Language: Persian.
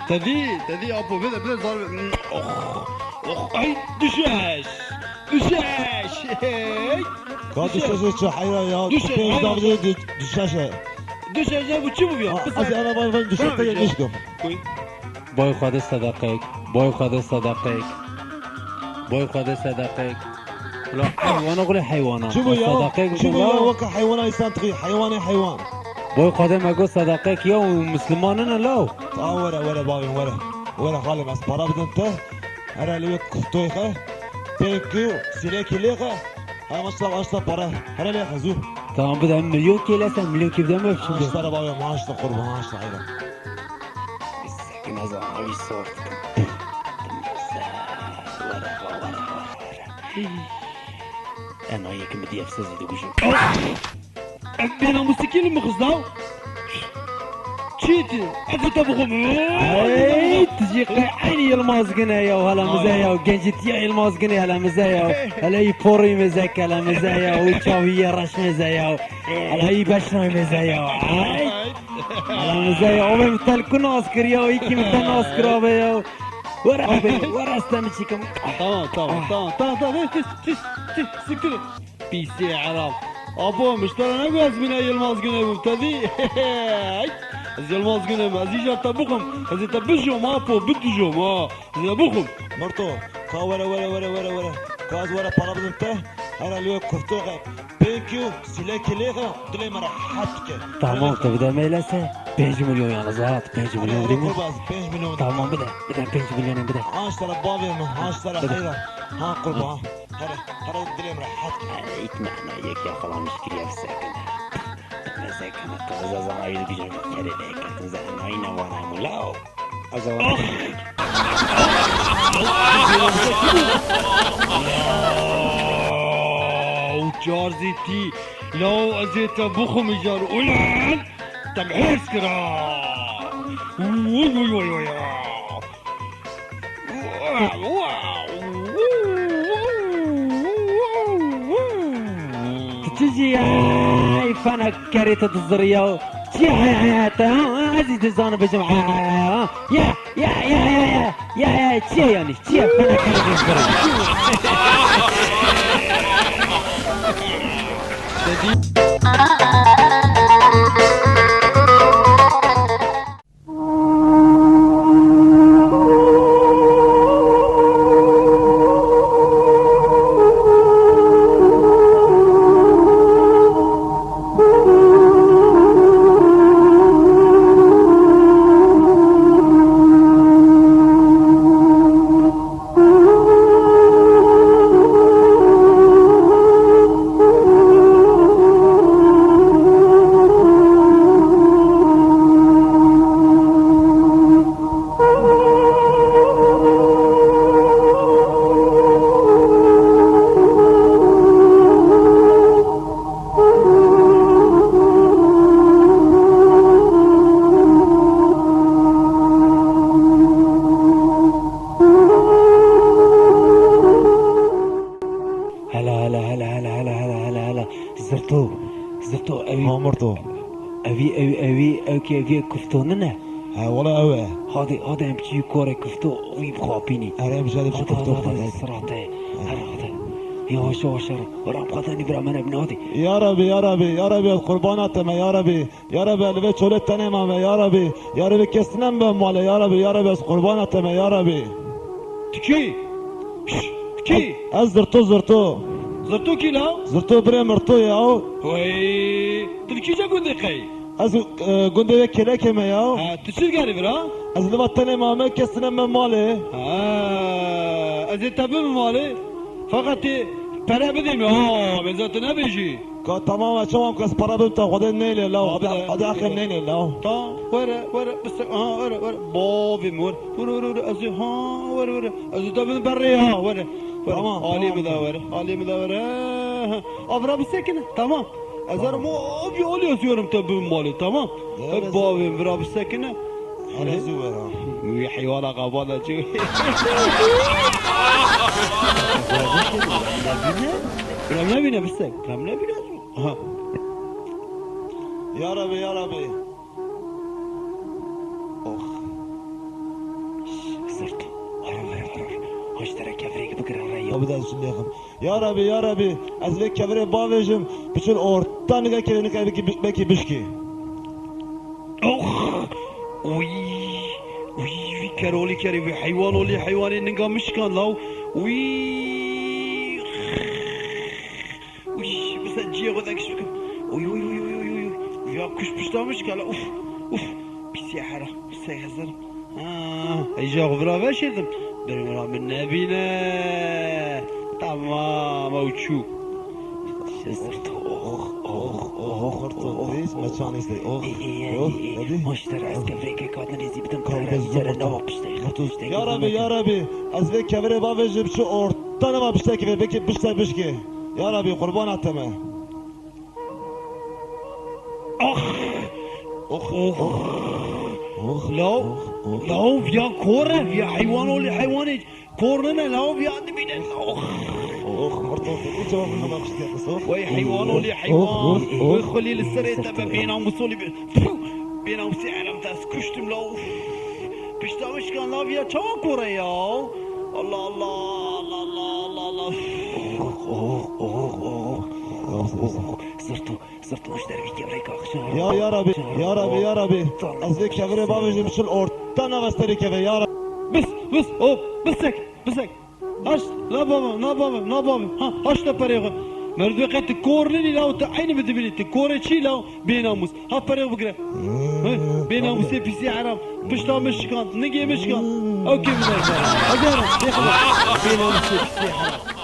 تدي ابو بدا ضرب. اخ اي دشاش دشاش دشاش چه حیران یا پیش داوری دشاشه دشاش ابو چی بیا از انا باید دشاشه نشکم بای خود صدقه بای خود صدقه بای خود صدقه لا حيوان اقول حيوانات شو يا شو يا وك حيوان انسان تقي حيوان بای خود ما قول صدقه يا مسلماننا لا ورا بابي ورا خالي بس برا بدنته ارا لي كفتوخه بيكيو سيليكي ليغه ها ما شاء الله برا ارا لي خزو تمام بدا مليون كيلو مليون كيف ده ما في شو ترى بابي ما عشت قرب ما عشت حيران السكن هذا عايز صوت انا هيك بدي افسد وجهي انا مستكين مخزناو تشيتي حتى تبغم تجي عيني المازقنا يا وهلا مزايا وجنجت يا المازقنا هلا مزايا هلا يبوري مزاك هلا مزايا وتشاويه رش مزايا هلا يبشر مزايا هلا مزايا ومن مثل كنا اسكريا ويكي مثل اسكرا ورا استمشيكم تمام سكتوا بيسي عرب ابو مشترى نبي ازمنا يلمازقنا مبتدي از يلمازقنا ما زيجا تبخم از تبجو ما بو بدجو ما از بخم مرتو كا ورا كاز ورا برا بدنته انا ليو كفتوغه بيكيو سيليكي ليغه دلي مرا حتك تمام تبدا ميلسه 5 مليون يا زهات 5 مليون ريمو 5 مليون تمام بدا 5 مليون بدا 10 بابي ما 10 خيره ها قربا هذا دلي مرا حتك يتمعنا ياك يا خلا مشكله في السكن مساكن تزازا عايز بيجي كده لك تزازا هنا وانا ملاو ازوا وجارزيتي لو ازيت بخم يجار ولان تمحيس كرا وي تجي يا فانا كريت الزرية يا عزيز الزانة بجمعة يا تشي يعني تشي فانا كريت الزرية زرتو أبي ما مرتو أبي كفتوننا ها والله أوي هذا يمشي كورة كفتو ويبخابيني أنا مش عارف شو كفتو هذا صراحة هذا يا شاشر ورام خدني برا من ابنادي يا ربي القربانات ما يا ربي اللي بيت شولت تاني ما يا ربي كسنم بمال يا ربي القربانات ما يا ربي تكي از زرتو كي لا زرتو بري مرتو يا او وي تلكي جا قندقي از قندقي كلاك ما يا او تشيل قاري برا از اللي بيت تاني ما كسنم بمالي از تبم مالي فقط para بدیم به ذات نبیجی تمام شما کس para بدیم تا خدا نیله لا خدا آخر نیله لا تا ورا بس ورا بابی مور از ورا از دبن بری ورا تمام عالی مداوره افرا بسکنه تمام از مو ابی عالی ازیارم تبم مالی تمام بابی برا بسکنه على زورا وي حيوانا غابانا جو برام نبينا بسك برام نبينا يا ربي مشترك كفريق بكره الريو بدأ شليخم يا ربي أزلك كبري بافيجم بشل أورتان كيفنك بكي بشكي أخ وي وي في كارولي كاري في حيوان ولي حيوان نقا مش كان لو وي وي بس أجي غذاك شبكم وي وي وي وي وي وي يا كش بشتا مش كان أوف أوف بيسي حرا بيسي حزن أيجا غفرا فاشلتم برمرا من نبينا تمام وتشوف صرت خرطو ليش ما كان يصير هذه مشترك كفريق كاتنا يزي بدم كاربز جرى نوع بشتي يا ربي أزلك كبري بافيجم بشل أورتان ما بشتكي بكي بشكي يا ربي قربان عتمه أخ أخ أخ لو يا كورة يا حيوان ولا حيوانات كورنا لو يا دمين أخ خرطو جواب منهم ما بشتكي وي حيوان ولا حيوان ويخلي للسرية تبع بينهم وصولي بينهم سعر متاس كشتم لو بيشتامش كان لو يا توا كورة يا الله الله الله الله الله صرت مشترك كفريق أخشان يا ربي أزلك كبري بافيجم بشل أورتان بستري كيف يا ربي بس اوب بسك اش لا بابا ها اش تبريغ مردو قت كورني لو تعين بدبني تكوري شي لو بيناموس ها بريغ بقرا بيناموس في سي عرب بشتا مشكان نجي مشكان اوكي من هذا اجرب بيناموس في سي عرب